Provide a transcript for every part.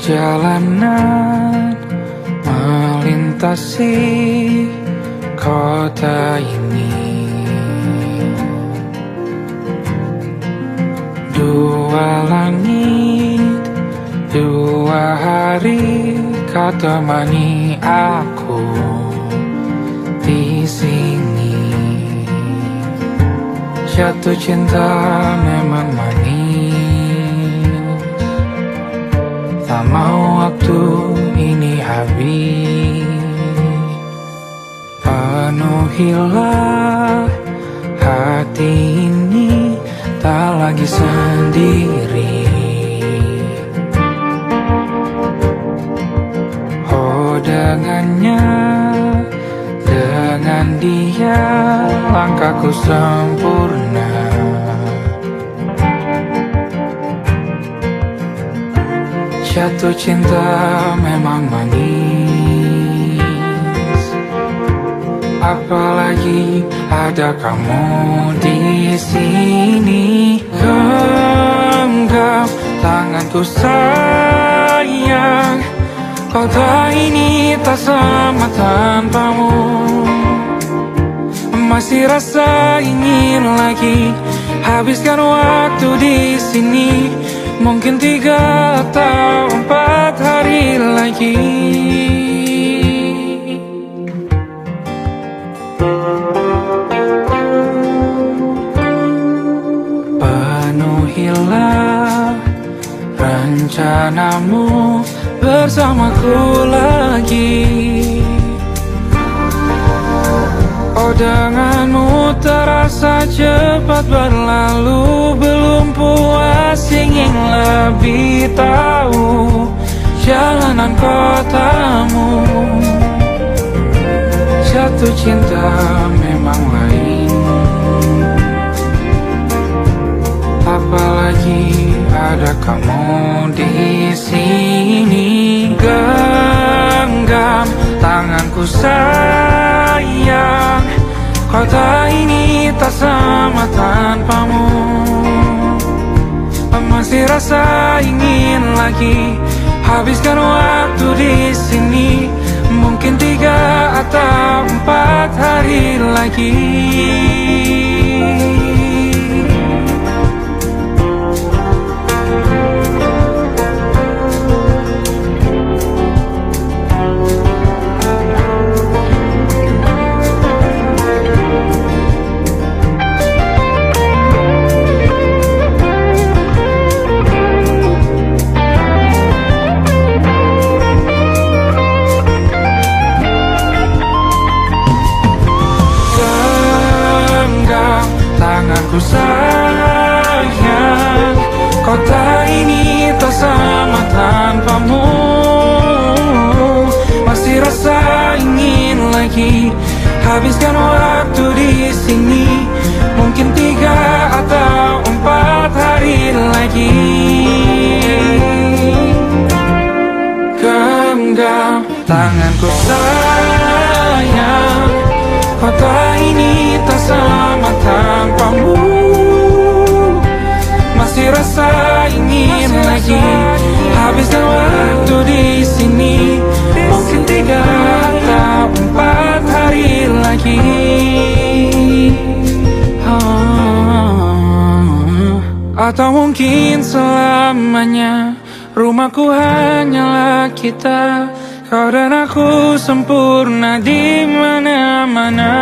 Perjalanan melintasi kota ini, dua langit, dua hari kau temani aku di sini. Jatuh cinta memang manis, tak mau waktu ini habis. Penuhilah hati ini, tak lagi sendiri. Oh dengannya, dengan dia langkahku sempurna. Jatuh cinta memang manis, apalagi ada kamu di sini. Genggam tanganku sayang, kota ini tak sama tanpamu. Masih rasa ingin lagi habiskan waktu di sini. Mungkin 3 atau 4 hari lagi. Penuhilah rencanamu bersamaku lagi. Oh denganmu terasa cepat berlalu, belum puas ingin lebih tahu jalanan kotamu. Jatuh cinta memang lain, apalagi ada kamu di sini. Genggam tanganku sayang, kota ini tak sama tanpamu. Masih rasa ingin lagi habiskan waktu di sini. Mungkin 3 atau 4 hari lagi. Tanganku sayang, kota ini tak sama tanpamu. Masih rasa ingin lagi habiskan waktu di sini. Mungkin 3 atau 4 hari lagi. Genggam tanganku sayang, kota ini tak sama tanpamu. Masih rasa ingin lagi habiskan waktu di sini. Mungkin 3 atau 4 hari lagi. Atau mungkin selamanya. Rumahku hanyalah kita, kau dan aku sempurna di mana-mana.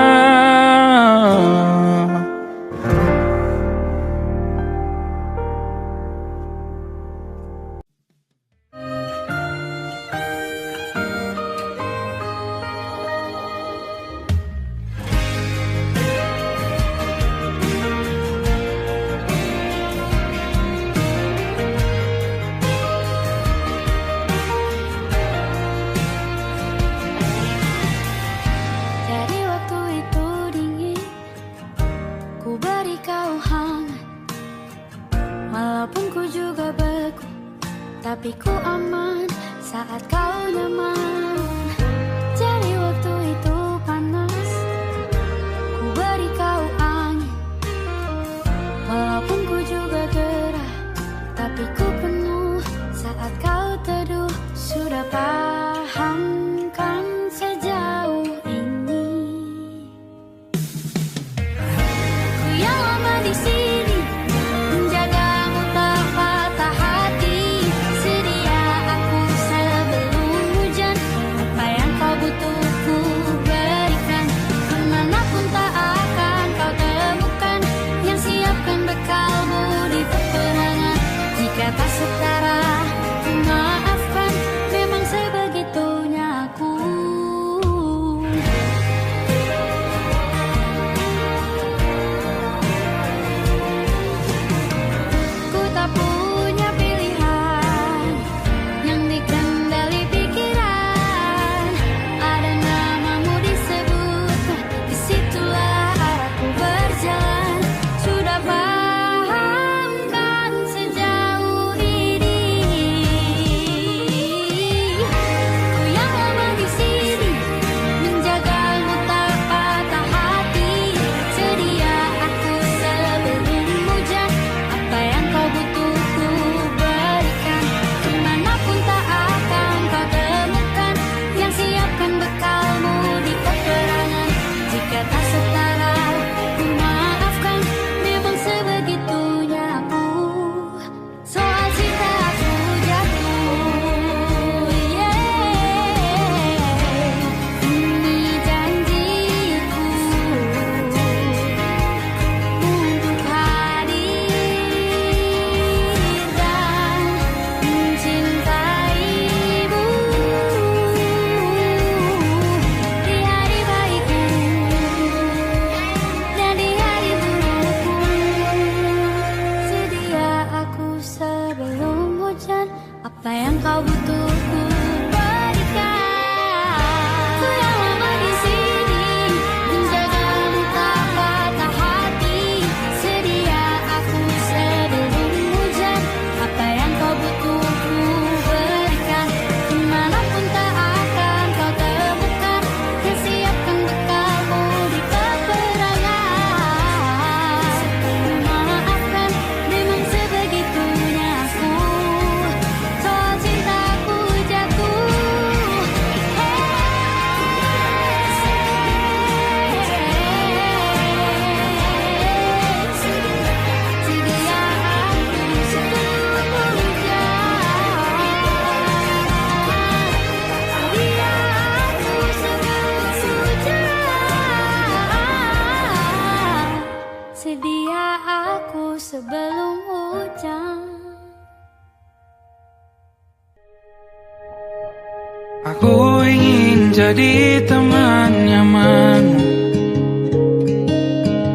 Aku ingin jadi teman nyamanmu,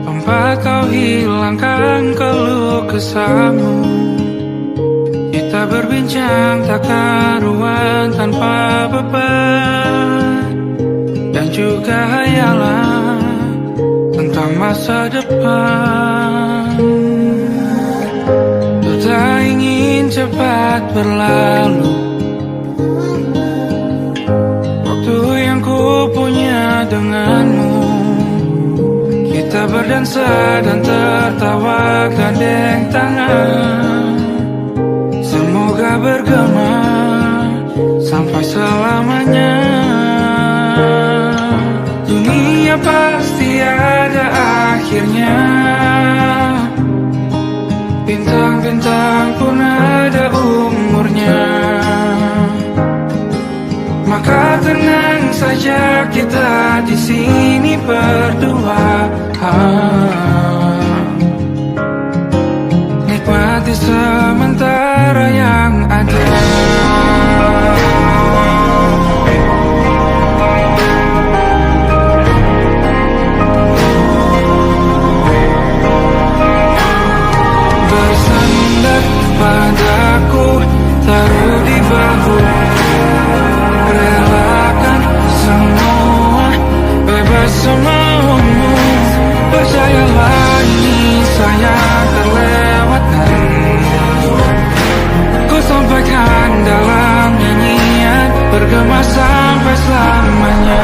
tempat kau hilangkan keluh kesahmu. Kita berbincang tak karuan tanpa beban, dan juga hayalan tentang masa depan. Ku tak ingin cepat berlalu waktu yang ku punya denganmu. Kita berdansa dan tertawa gandeng tangan, semoga bergema sampai selamanya. Dunia pasti ada akhirnya, bintang-bintang pun ada umurnya. Maka tenang saja kita di sini berdua, nikmati sementara yang ada. Bersandar padaku, taruh di bahu, relakan semua, bebas semaumu. Percayalah ini saya terlewatkan, ku sampaikan dalam nyanyian, bergema sampai selamanya.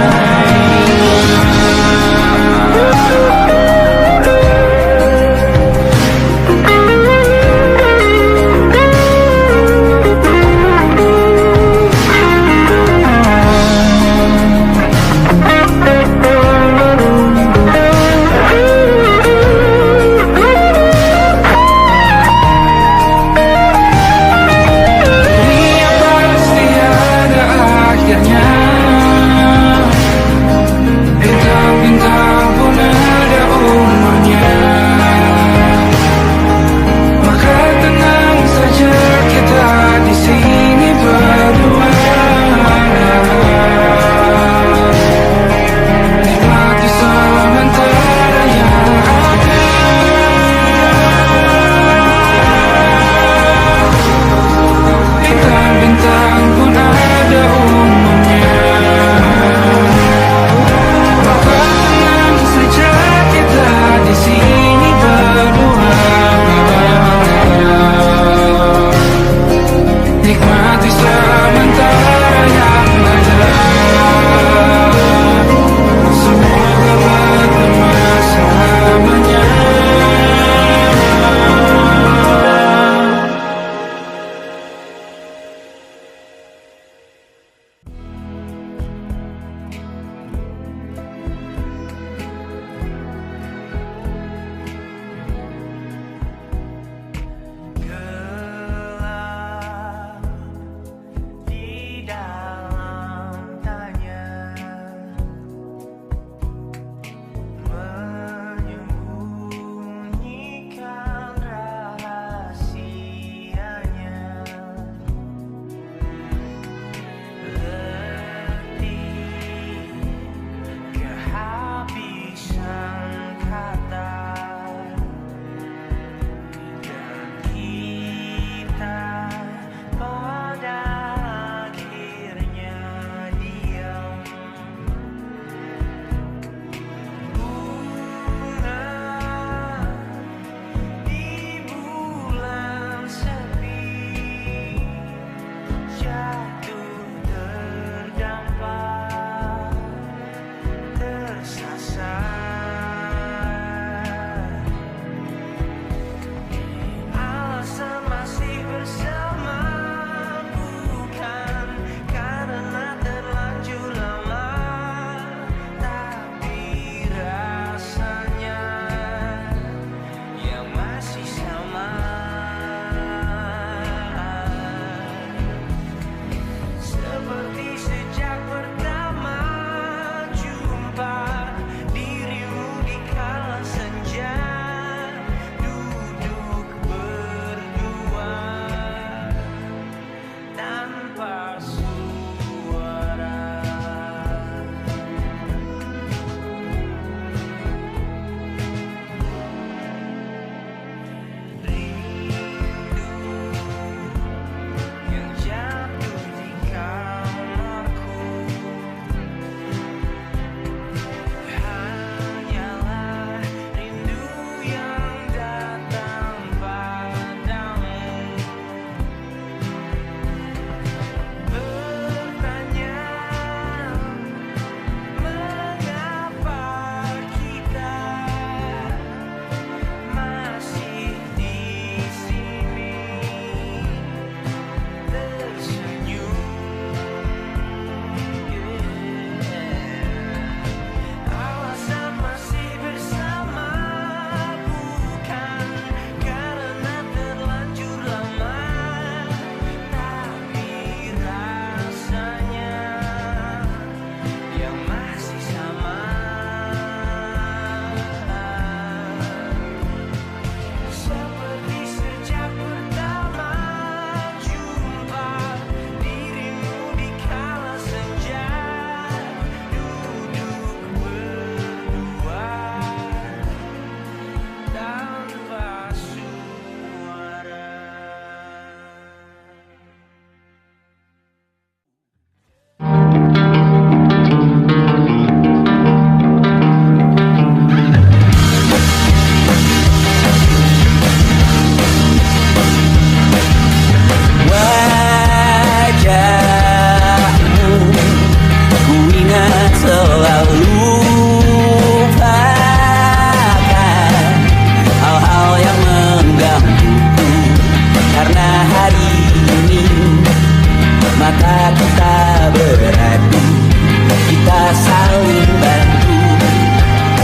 saling bantu,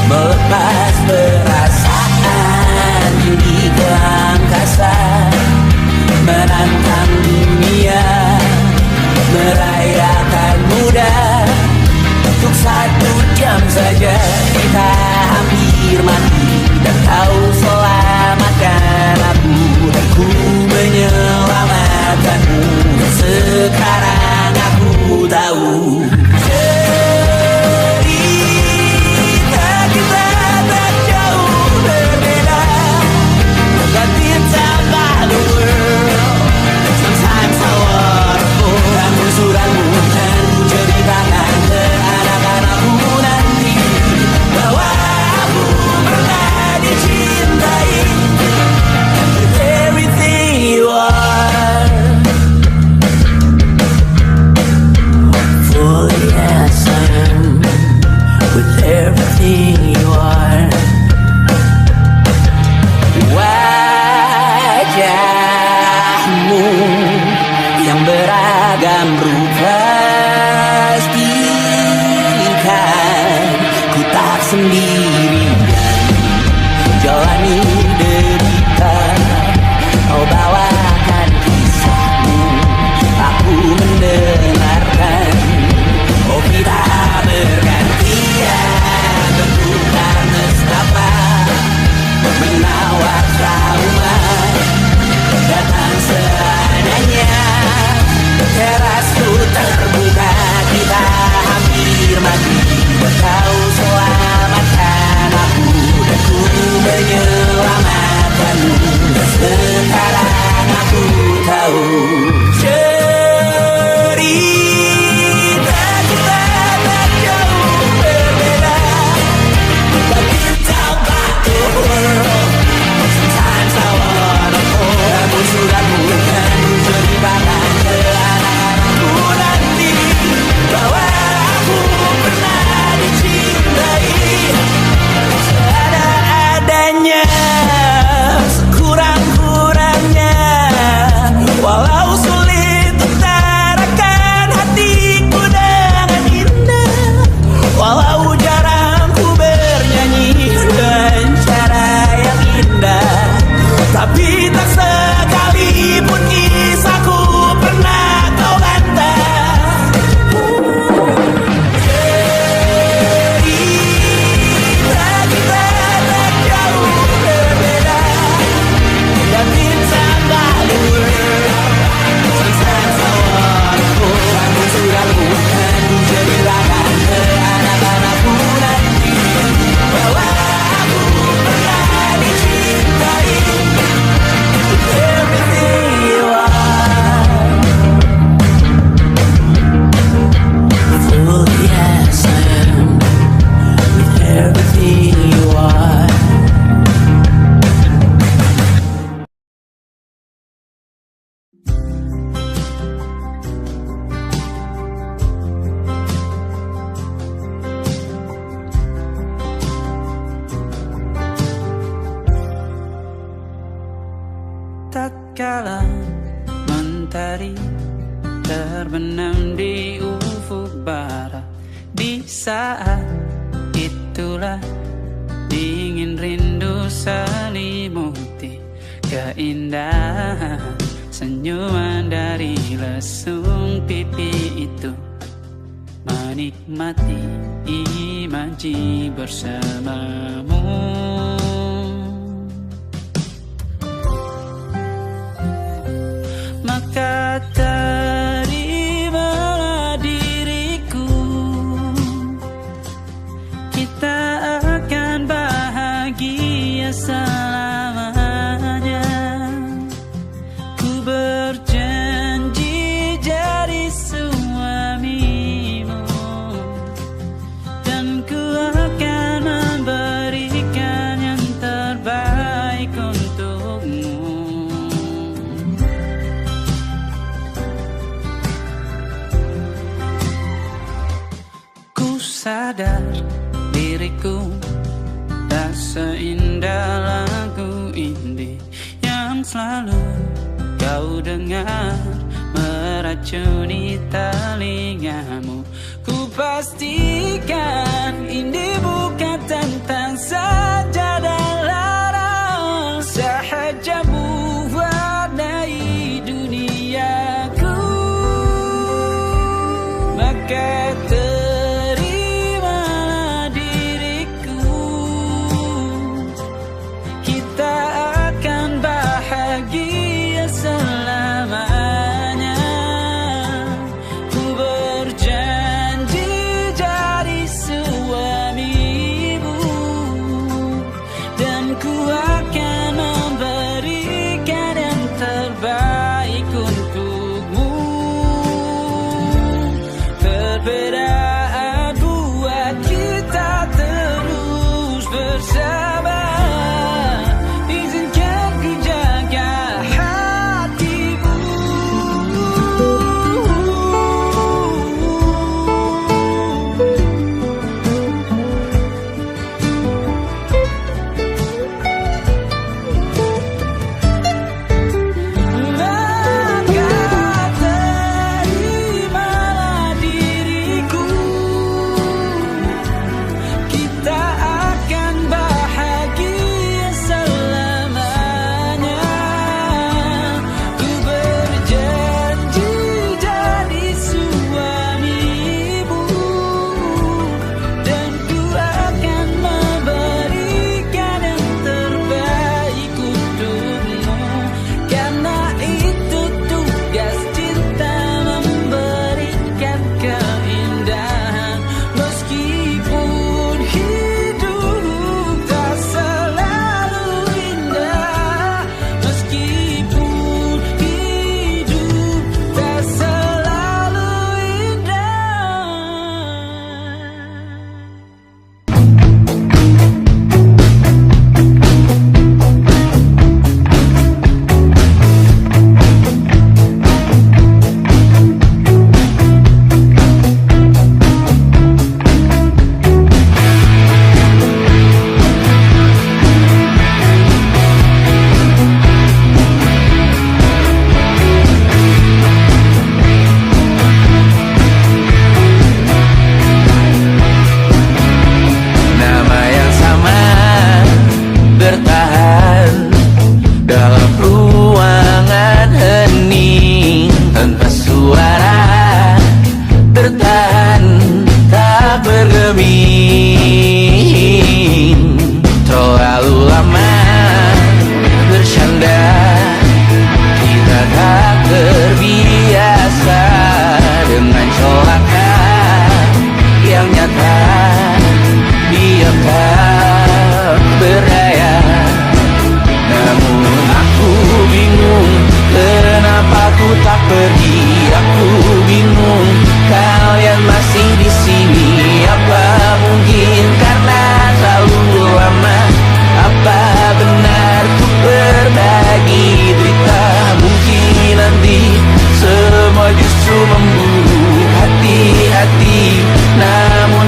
melepas perasaan di ke angkasa, menantang dunia, merayakan muda. Untuk 1 jam saja kita hampir mati, dan kau selamatkan aku, dan ku menyelamatkanmu. Sekarang aku tahu cerita kita tak jauh berbeda. But it's about the world. Sometimes I waterfall. Namun suratmu kan ku ceritakan ke anak-anakku nanti, bahwa aku pernah dicintai with everything you are. Fully as I am, with everything you are. Wajahmu yang beragam rupa pastikan ku tak sendirian jalani derita. Kau bawakan kisahmu, aku mendengarkan. Oh, kita bergantian bertukar nestapa, menawar trauma datang seadanya. Terasku terbuka, kita hampir mati, kau selamatkan aku, dan ku menyelamatkanmu. Sekarang aku tahu cerita kita tak jauh berbeda. But it's about the world. Sometimes I wanna fall. Namun suratmu kan ku ceritakan ke anak-anakku nanti, bahwa aku pernah dicintai seadanya, sekurang-kurangnya. Walau sulit utarakan hatiku dengan indah, walau jarang ku bernyanyi dengan cara yang indah, tapi tak sekalipun kisahku pernah kau bantah. Cerita kita tak jauh berbeda, but it's about the world. Sometimes I wanna fall. Namun suratmu kan ku ceritakan ke anak-anakku nanti, bahwa aku pernah dicintai with everything you are. Fully as I am, with everything you are. Tak kala mentari terbenam di ufuk barat, di saat itulah dingin rindu selimuti keindahan senyuman dari lesung pipi itu, menikmati imaji bersamamu. Maka terimalah diriku, kita akan bahagia selamanya. Ku berjanji jadi suamimu, dan ku akan memberikan yang terbaik untukmu. Sadar diriku tak seindah lagu indie yang selalu kau dengar meracuni telingamu. Ku pastikan ini bukan tentang saja dan larang, sahaja mewarnai duniaku. Maka terimalah diriku, kita akan bahagia selamanya. Ku berjanji jadi suamimu, dan ku akan memberikan yang terbaik untukmu. Perbedaan buat kita terus bersama. Izinkan ku jaga hatimu. Maka terimalah diriku, kita akan bahagia selamanya. Ku berjanji jadi suamimu, dan ku akan memberikan yang terbaik untukmu. Karena itu tugas cinta, memberikan keindahan. Meskipun hidup tak selalu indah, meskipun hidup tak selalu indah. Nama yang sama bertahan dalam ruangan hening, tanpa suara bertahan tak bergeming. Terlalu lama bersandar, kita tak terbiasa dengan celaka yang nyata. Diam tak berdaya, namun aku bingung kenapa ku tak pergi. Aku bingung kalian masih di sini. Apa mungkin karena terlalu lama? Apa benar ku berbagi derita? Mungkin nanti semua justru memburuh hati-hati, namun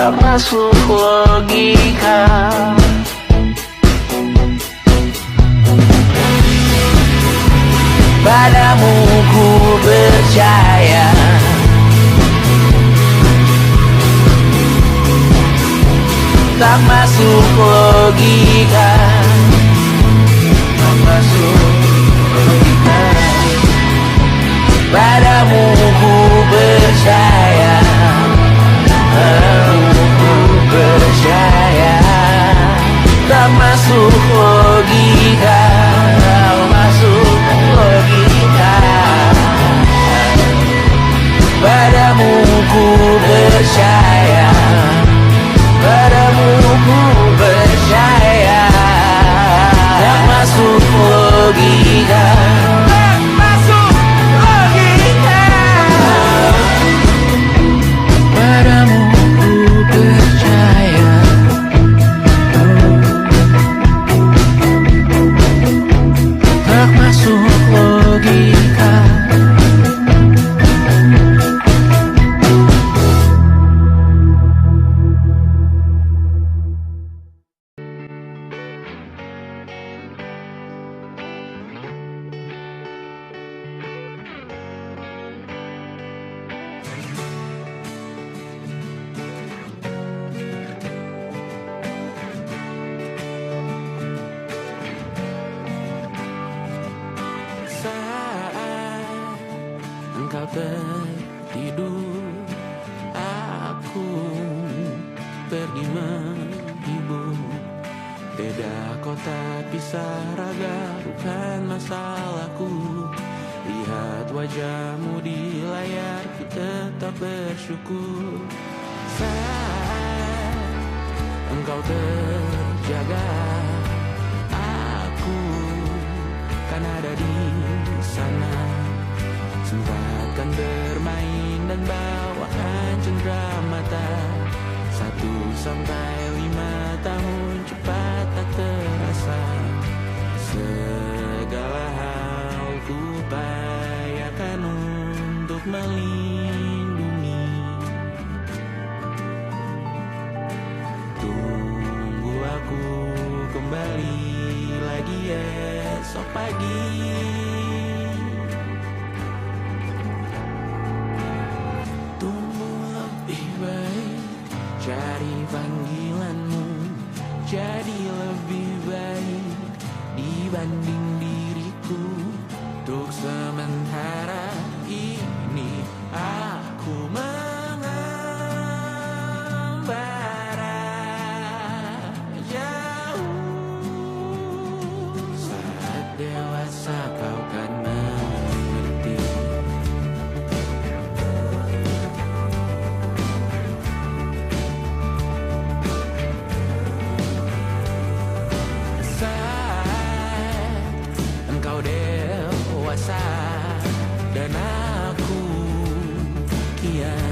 tak masuk logika. Padamu ku percaya, tak masuk logika, tak masuk logika. Padamu ku percaya, padamu ku percaya, tak masuk logika, tak masuk logika. Padamu ku percaya, padamu ku percaya, tak masuk logika, tak masuk logika. Padamu ku percaya, tak masuk logika. Saat engkau tertidur, aku pergi menghibur. Beda kota pisah raga bukan masalahku. Lihat wajahmu di layar, ku tetap bersyukur. Saat engkau terjaga, aku kan ada di sana. Sempatkan bermain dan bawakan cendera mata. 1-5 tahun cepat tak terasa. Segala hal ku upayakan untuk melindungi. Tunggu aku kembali lagi esok pagi. Tumbuh lebih baik, cari panggilanmu, jadi lebih baik dibanding diriku. Untuk sementara ini aku mengembara jauh. Saat dewasa kau kan mengerti. Saat engkau dewasa dan aku kian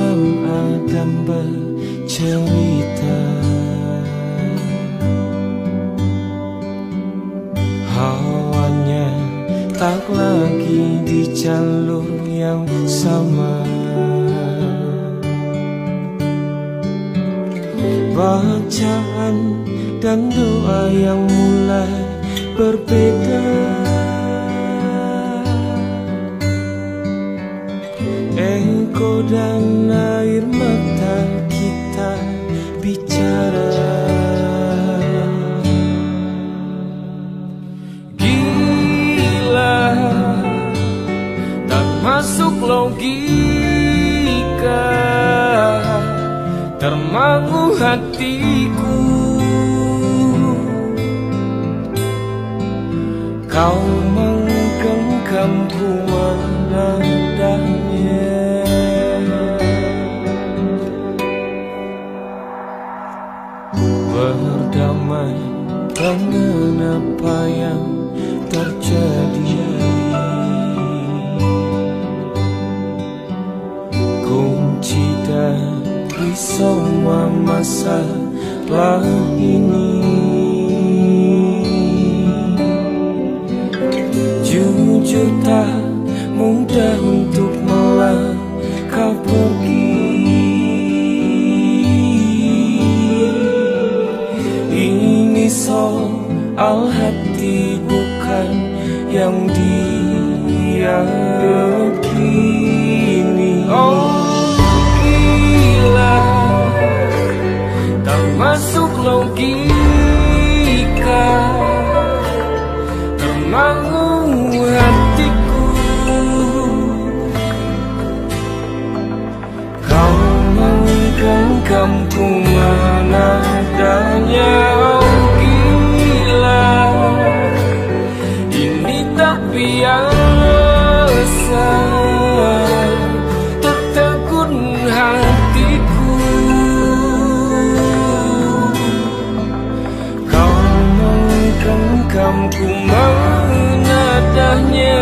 Imam Adam bercerita, hawanya tak lagi di jalur yang sama. Bacaan dan doa yang mulai berbeda. Ego dan air mata kita bicara. Gila, tak masuk logika, termangu hatiku. Kau menggenggamku menandanya. Berdamai dengan apa yang terjadi. Kunci dari semua masalah ini, jujur tak mudah untuk melangkah pergi. Ini soal hati bukan yang diyakini. Oh gila, tak masuk logika, termangu hatiku. Kau menggenggamku menadanya. Oh gila, ini tak biasa, tertegun hatiku. Kau menggenggamku menadanya.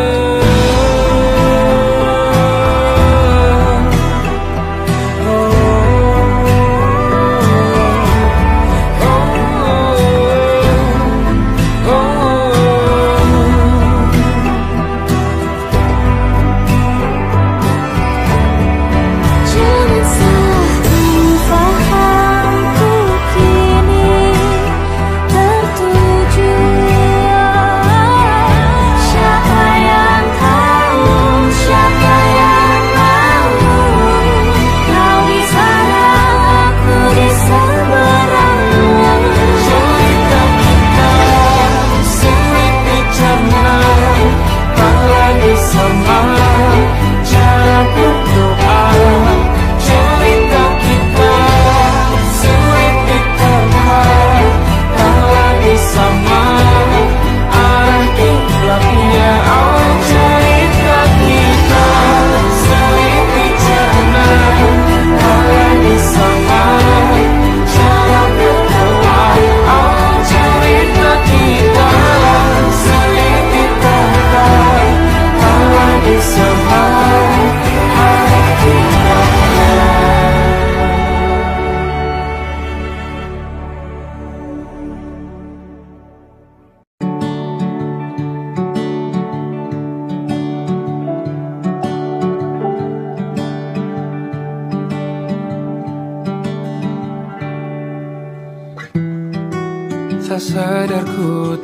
Tak sadar ku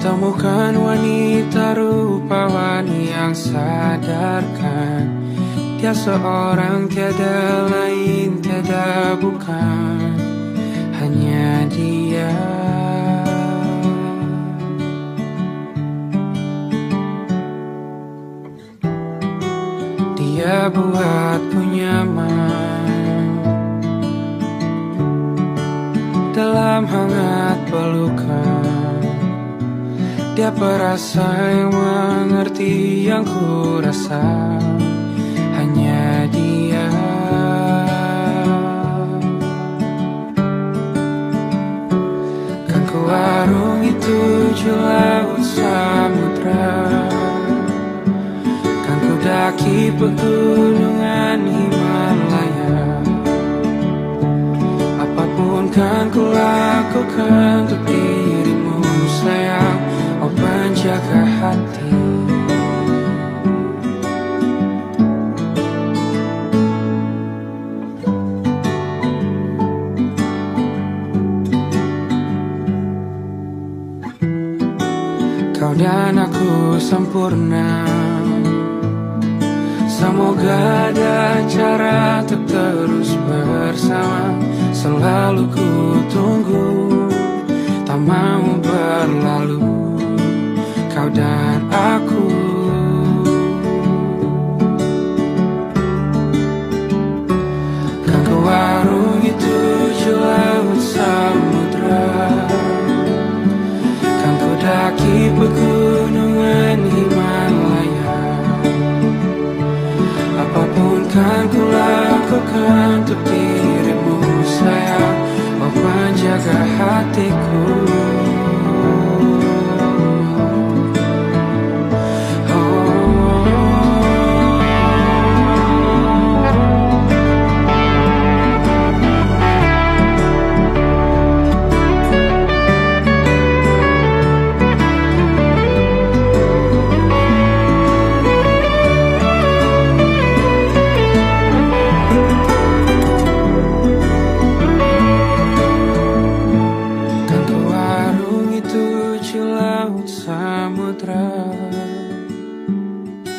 temukan wanita rupawan yang sadarkan dia seorang, tiada lain, tiada bukan, hanya dia. Dia buatku nyaman dalam hangat pelukan. Dia perasa yang mengerti yang ku rasa, hanya dia. Kan ku arungi 7 laut samudra, kan ku daki pegunungan Himalaya. Apapun kan ku lakukan untuk dirimu sayang, oh penjaga hati. Kau dan aku sempurna, semoga ada cara untuk terus bersama. Selalu ku tunggu, tak mau berlalu, kau dan aku. Kan ku warungi 7 laut samudra, kan ku daki pegunungan Himalaya. Apapun kan ku lakukan untuk dirimu sayang, oh penjaga hatiku.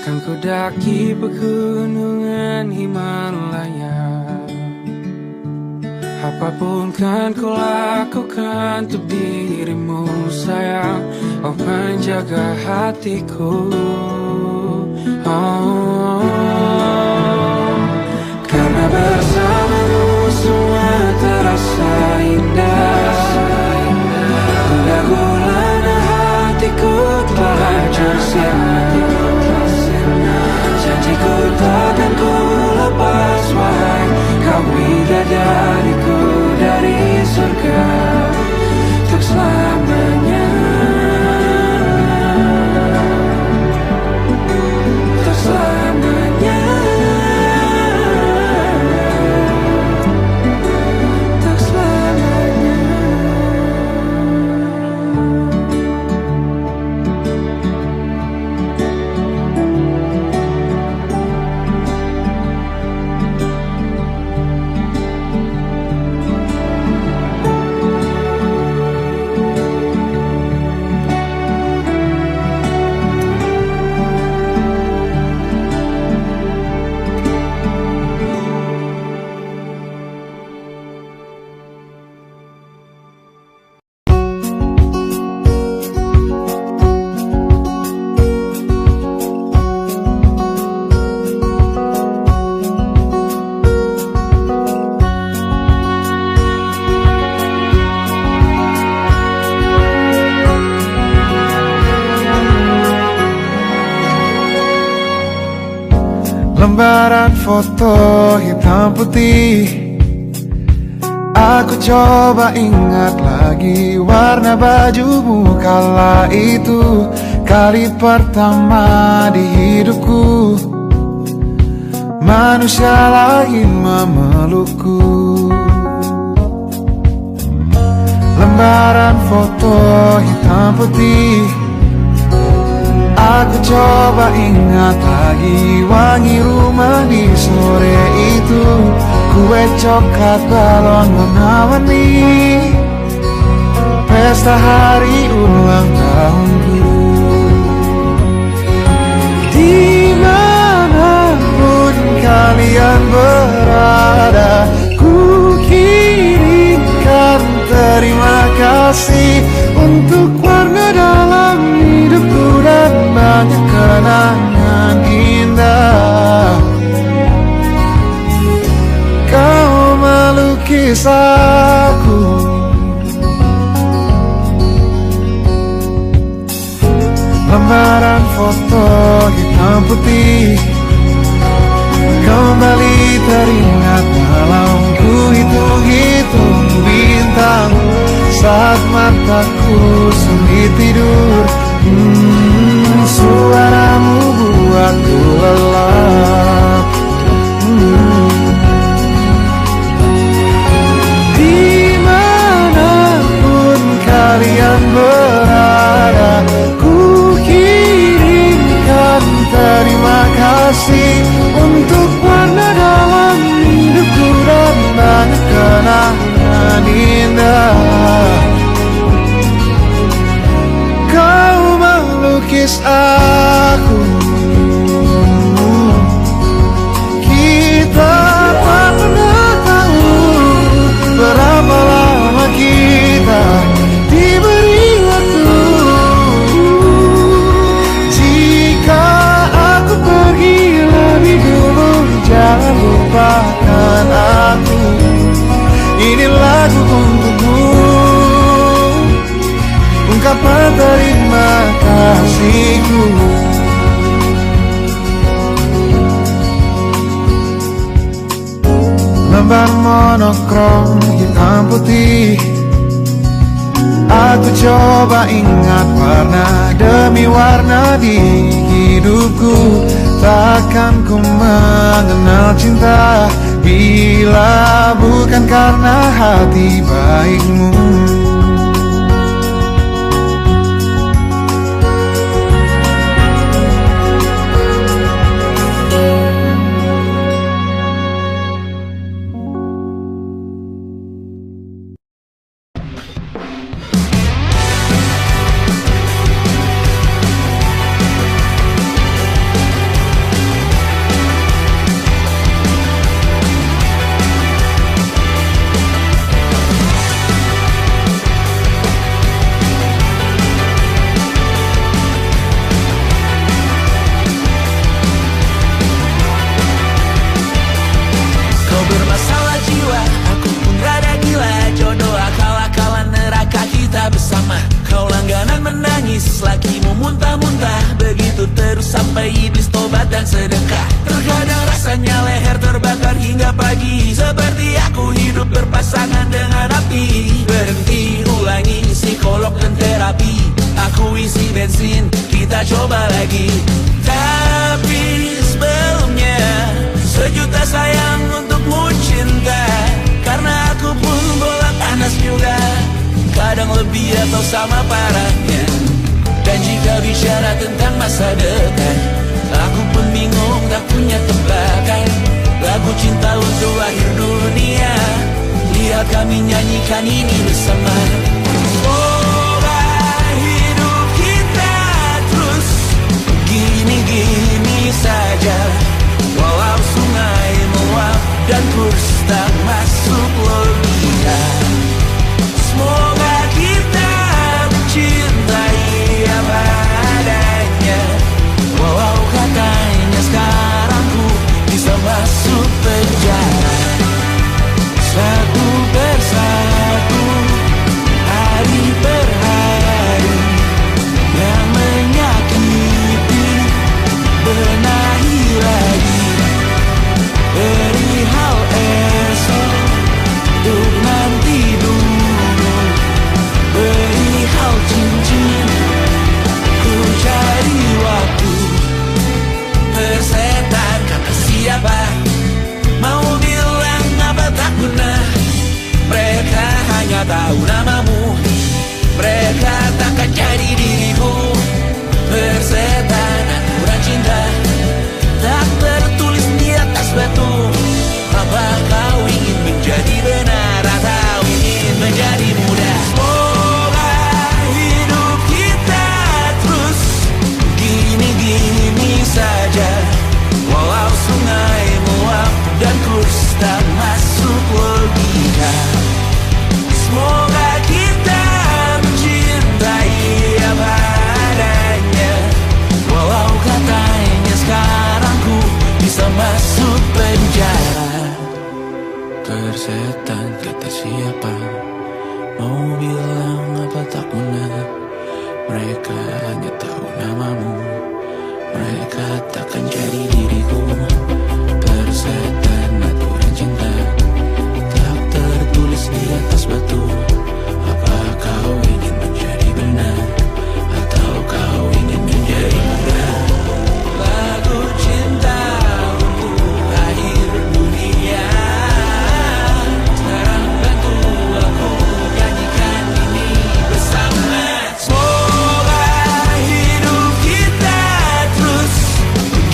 Kan ku daki pegunungan Himalaya. Apapun kan ku lakukan untuk dirimu sayang, oh penjaga hatiku. Oh, karena bersamamu semua terasa indah. Gundah gulana hatiku telah hancur sia-sia. Janjiku takkan ku lepas, wahai kau bidadariku dari surga untuk selamanya, untuk selamanya, untuk selamanya. Lembaran foto hitam putih, aku coba ingat lagi warna bajumu kala itu. Kali pertama di hidupku manusia lain memelukku. Lembaran foto hitam putih, aku coba ingat lagi wangi rumah di sore itu. Kue coklat balon warna-warni, pesta hari ulang tahunku. Dimanapun kalian berada, ku kirimkan terima kasih untuk warna dalam hidupku dan banyak kenangan indah. Kau melukis aku, lembaran foto hitam putih kembali teringat dalam ku hitung-hitung bintang saat mataku sulit tidur. Suaramu buatku lelah. untuk warna dalam hidupku dan banyak kenangan indah. Kau melukis aku, kita tak pernah tahu berapa lama kita diberi waktu. Jika aku pergi lebih dulu, jangan lupakan aku. Ini lagu untukmu, ungkapan terima kasihku. Lembar monokrom hitam putih, aku coba ingat warna demi warna di hidupku. Takkan ku mengenal cinta bila bukan karena hati baikmu.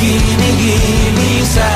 Gini-gini saja.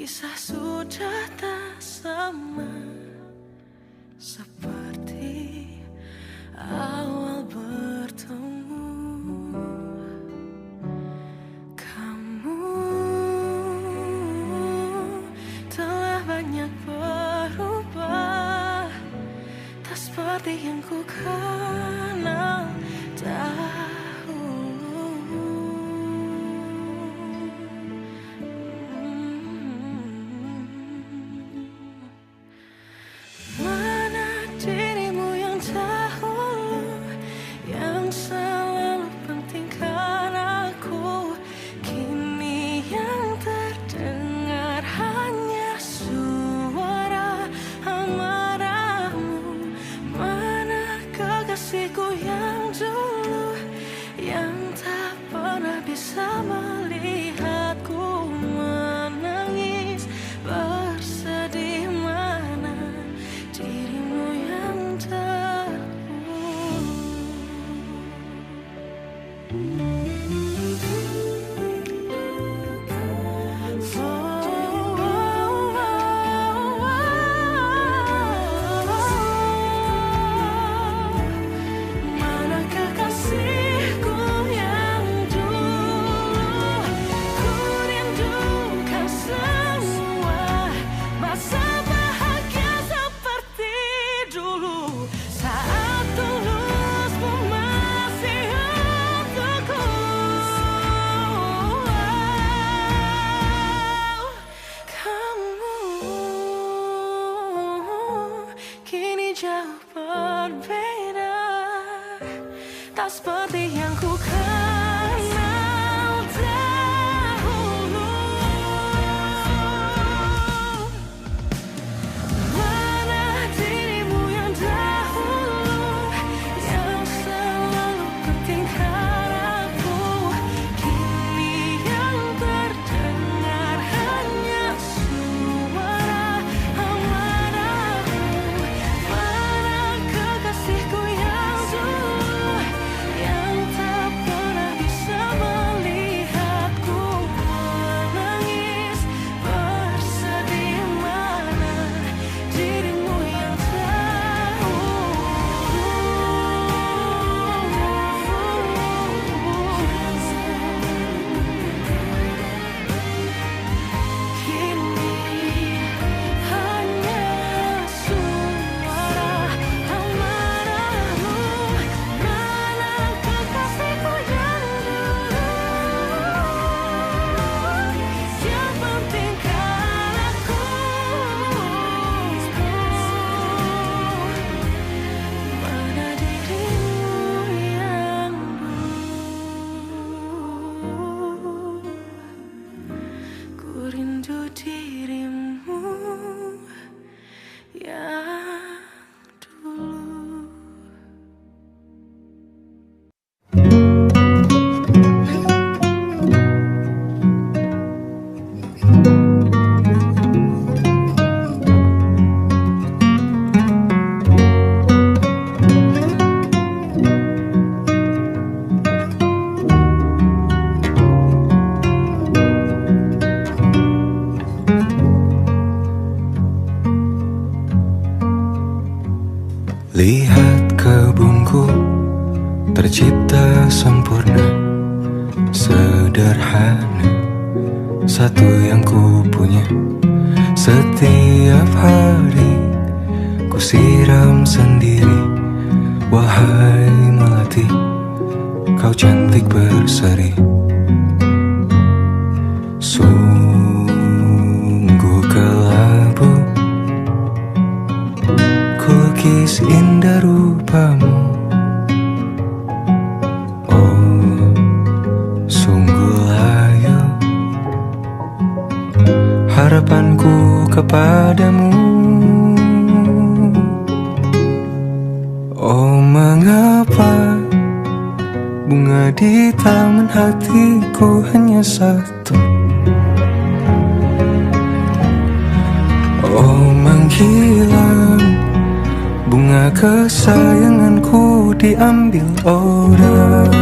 Kisah sudah tak sama seperti awal bertemu. Kamu telah banyak berubah, tak seperti yang ku kenal dahulu. Mana dirimu yang dahulu, yang selalu pentingkan aku. Kini yang terdengar hanya suara amarahmu. Mana kekasihku yang dulu, yang tak pernah bisa melihatku menangis bersedih. Mana dirimu yang dahulu. Mana kekasihku yang dulu, ku rindukan semua masa bahagia seperti dulu, saat tulusmu masih untukku. Kamu kini jauh berbeda, tak seperti yang ku kenal dahulu. Mana dirimu yang dahulu, yang selalu pentingkan aku. Kini yang terdengar hanya suara amarahmu. Mana kekasihku yang dulu, yang tak pernah bisa melihatku menangis bersedih. Mana dirimu yang kini hanya suara amarahmu. Mana kekasihku yang dulu, yang pentingkan aku. Mana dirimu yang dulu, ku rindu dirimu yang dulu. Lihat kebunku tercipta sempurna, sederhana, satu yang ku punya. Setiap hari ku siram sendiri. Wahai melati, kau cantik berseri. Sungguh kelabu kulukis indah rupamu. Oh, sungguh layu harapanku kepadamu. Oh, mengapa bunga di taman hatiku hanya satu? Oh, menghilang bunga kesayanganku diambil orang.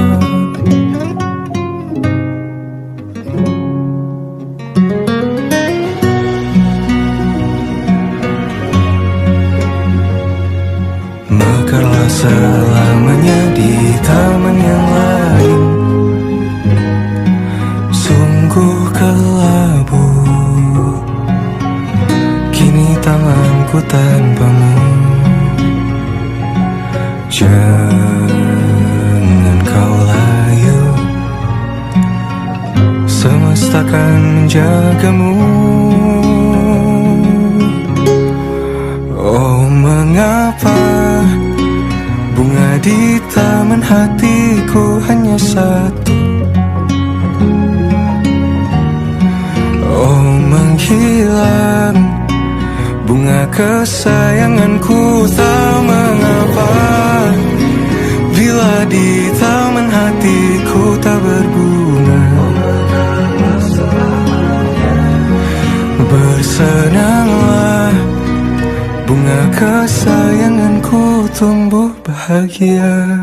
selamanya di taman yang lain. Sungguh kelabu kini tanganku tanpamu. Jangan kau layu, semesta akan menjagamu. Oh, mengapa bunga di taman hatiku hanya satu? Oh, menghilang bunga kesayanganku, tak mengapa bila di taman hatiku tak berbunga. Bersenanglah bunga kesayanganku tumbuh bahagia.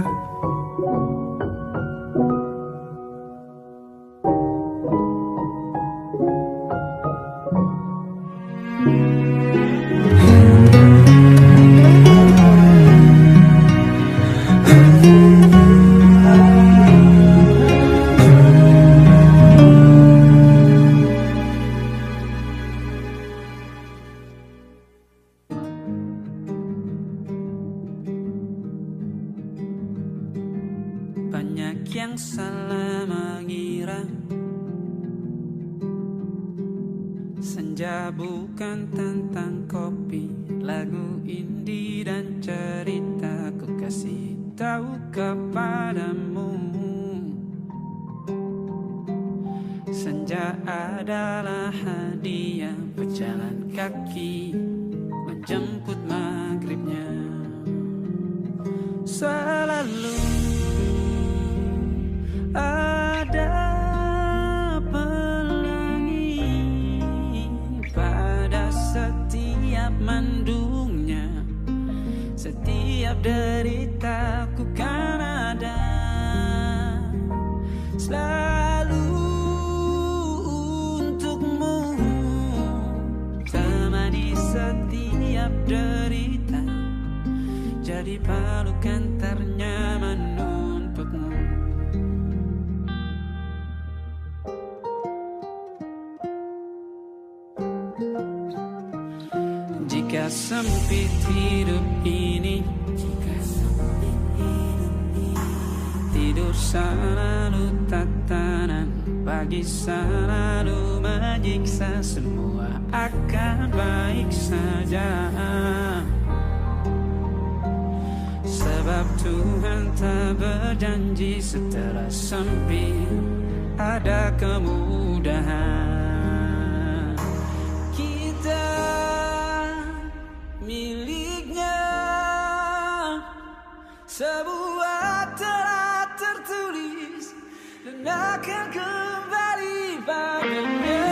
Banyak yang salah mengira senja bukan tentang kopi, lagu indie dan cerita. Ku kasih tahu kepadamu, senja adalah hadiah berjalan kaki menjemput maghribnya. Selalu ada pelangi pada setiap mendungnya, setiap deritaku kan ada selalu untukmu, temani setiap derita, jadi pelukan ternyaman untukmu. Jika sempit hidup ini, tidur selalu tatanan, pagi selalu menyiksa, semua akan baik saja. Sebab Tuhan tak berjanji setelah sempit ada kemudahan. Kita miliknya sebuah telah tertulis dan akan kembali padanya.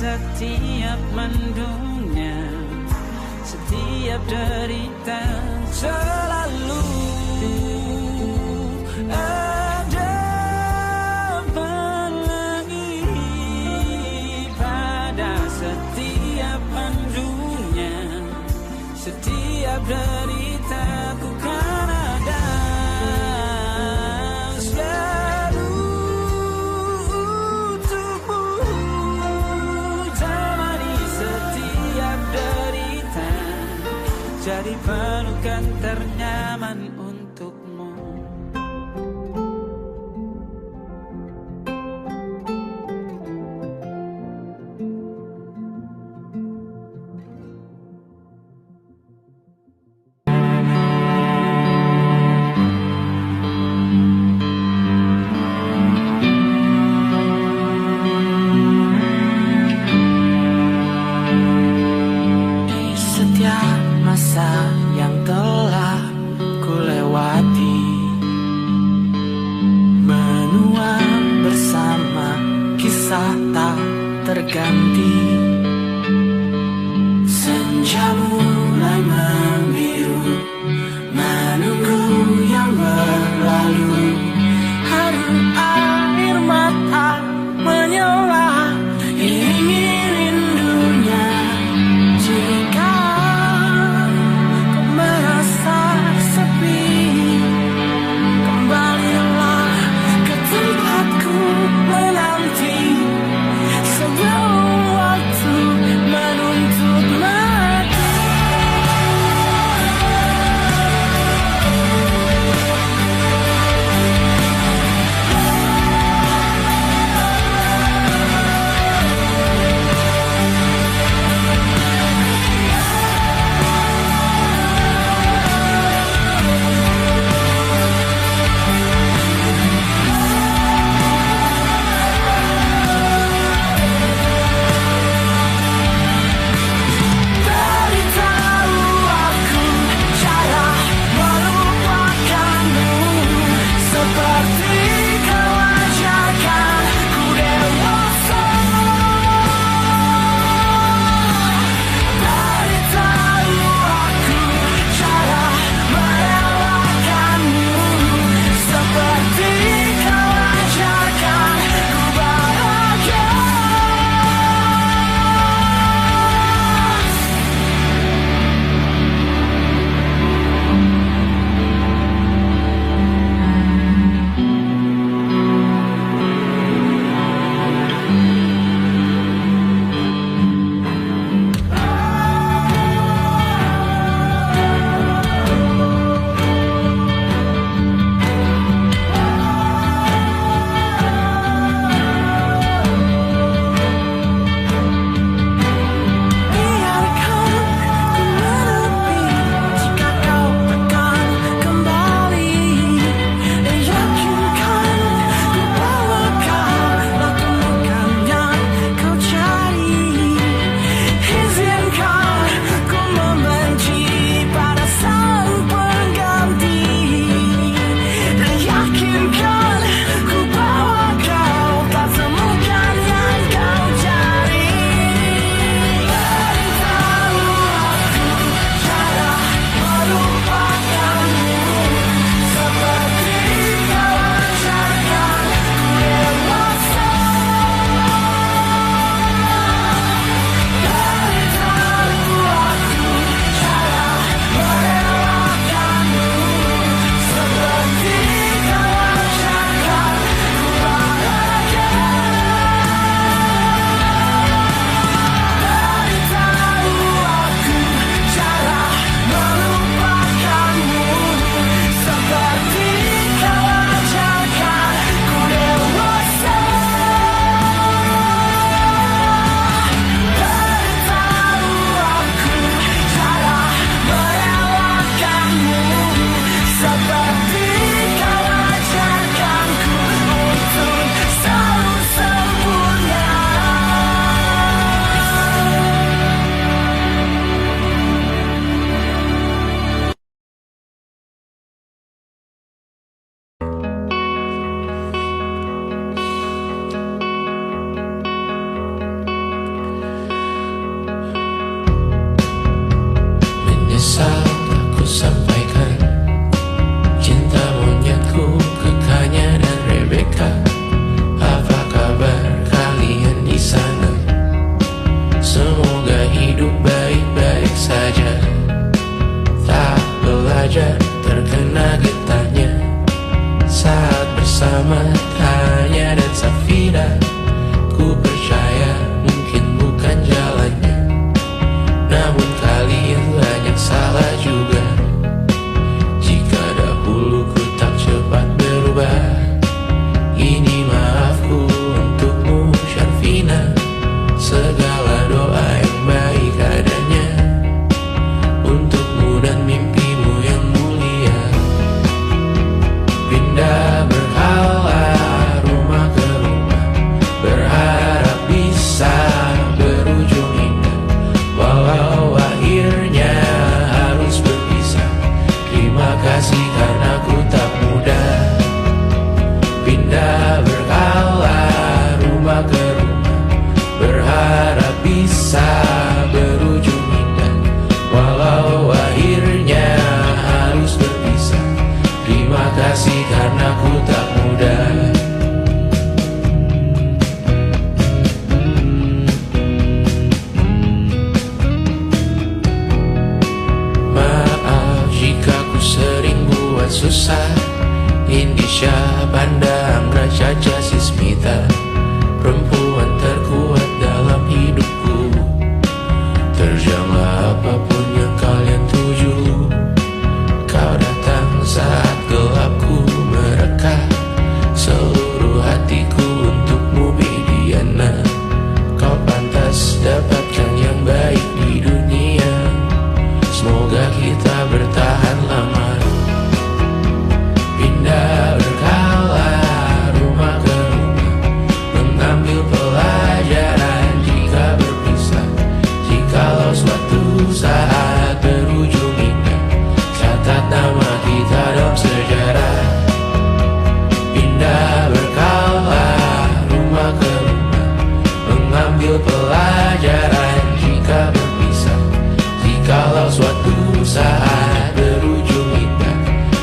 Setiap mendungnya, setiap derita, selalu ada pelangi pada setiap mendungnya, setiap derita ku kan ada selalu untukmu. Jadi pelukan ternyaman untukmu. Masa yang telah ku lewati, menua bersama kisah tak terganti. segala doa yang baik adanya untukmu dan mimpimu yang mulia. Pindah berhala rumah ke rumah, berharap bisa berujung indah, walau akhirnya harus berpisah. Terima kasih karena ku tak mudah. Pindah berkala rumah ke rumah, berharap bisa berujung indah, walau akhirnya harus berpisah. Terima kasih karena ku tak mudah. Maaf jika ku sering buat susah. Indisha pandang Raja Jasismita, perempuan terkuat dalam hidupku. Terjanglah apapun yang kalian tuju. Kau datang saat gelapku mereka, seluruh hatiku untukmu Mediana. Kau pantas dapatkan yang baik di dunia. Semoga kita bertahan lama. Pindah berkala rumah ke rumah, mengambil pelajaran jika berpisah. Jikalau suatu saat berujung indah, catat nama kita dalam sejarah. Pindah berkala rumah ke rumah, mengambil pelajaran jika berpisah. Jikalau suatu saat berujung indah,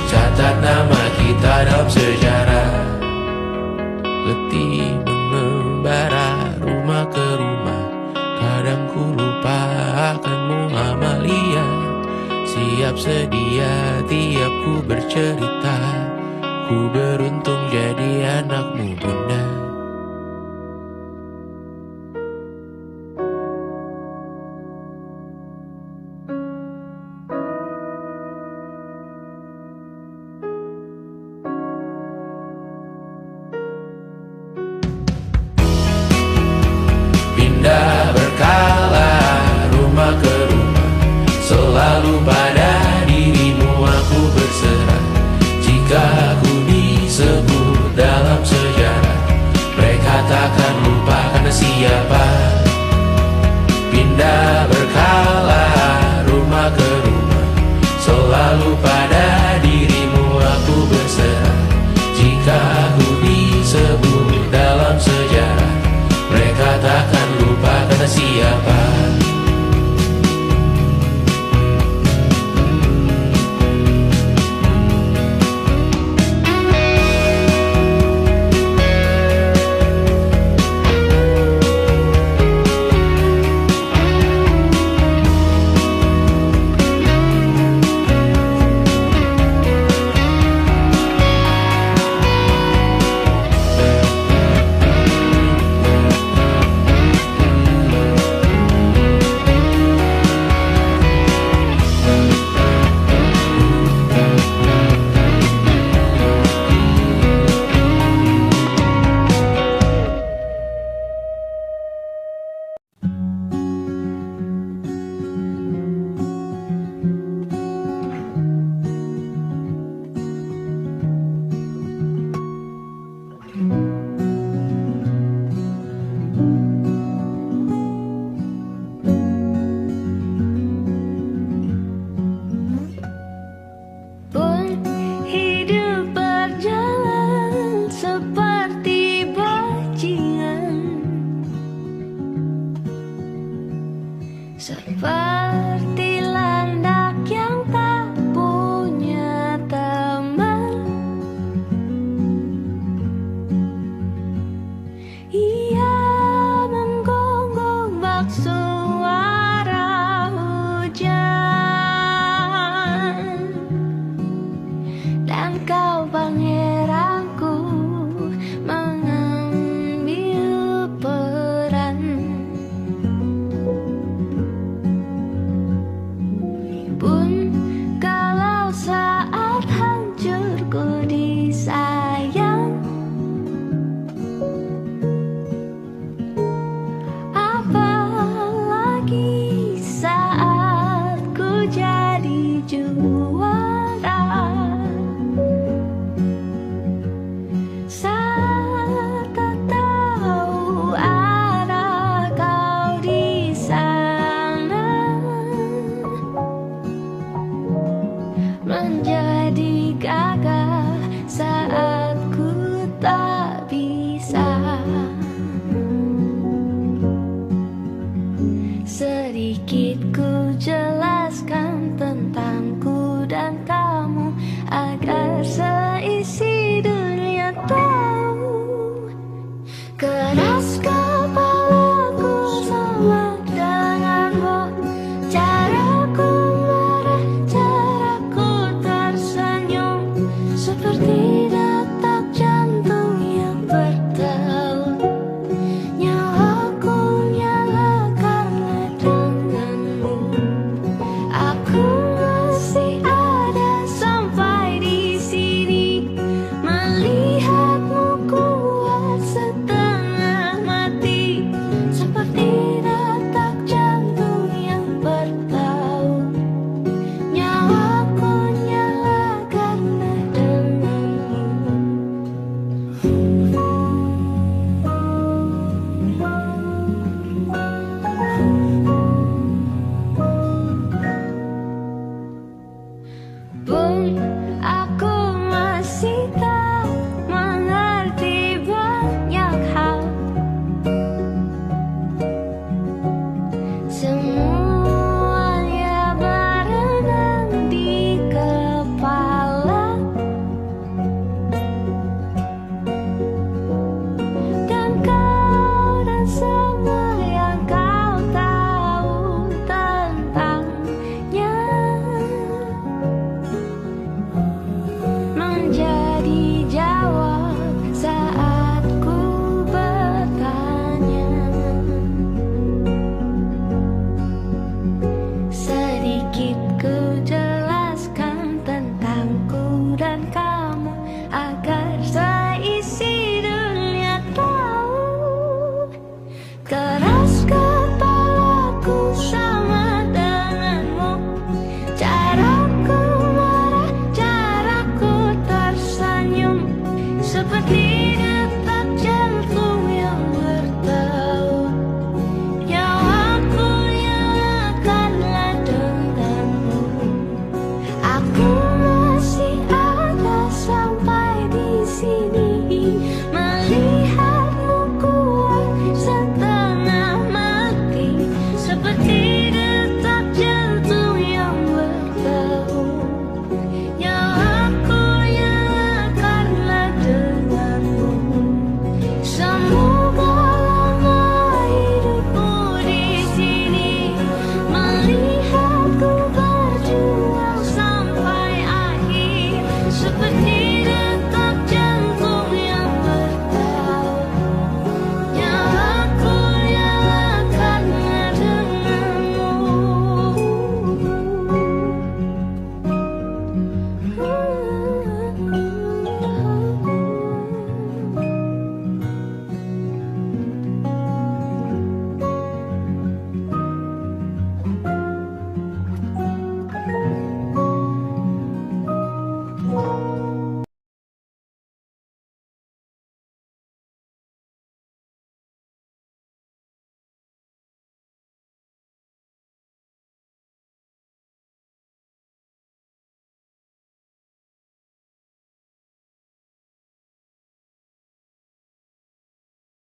catat nama kita dalam sejarah. Letih mengembara rumah ke rumah, kadang ku lupa akanmu Amalia. Siap sedia tiap ku bercerita, ku beruntung jadi anakmu bunda. Pindah